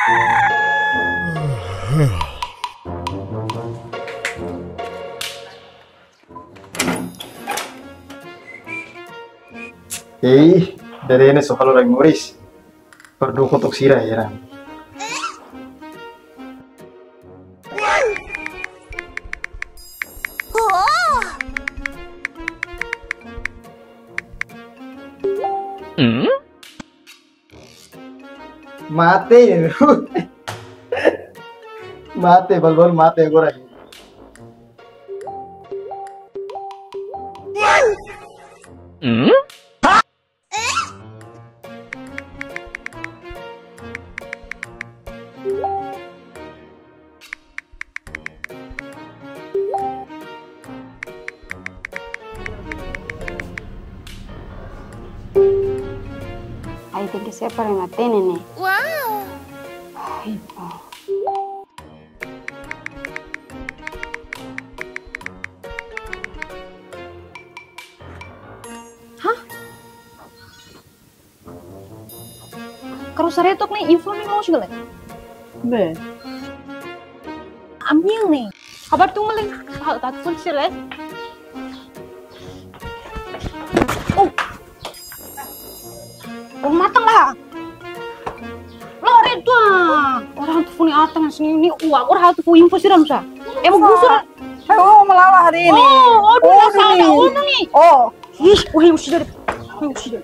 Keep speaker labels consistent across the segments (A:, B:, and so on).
A: Dari ini so kalau lagi nguris, perlu untuk sirah ya. Mate, mate, bal mate agora.
B: Aí tem que separar na tene, né?
C: Uau!
B: Ai, pô. Hah? Kalau saretok nih, info nih mau segala. Be. Ambil nih. Kabar tuh maling. Tak pun sih lah. Matang lah. Lore itu orang tuh punya atang sini uang orang tuh punya info sih Ramsa. Mau gusur.
D: Ayo melalah hari ini.
B: Aduh salah nih.
D: Oh,
B: ih, yang sudah. Yang sudah.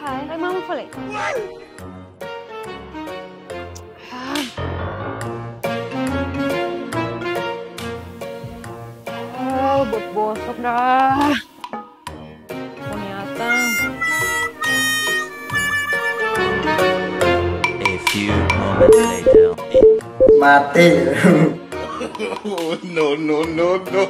B: Hai, mama boleh. Bosok dah. Ternyata.
E: A few moments later.
A: Mate.
E: No, no, no, no.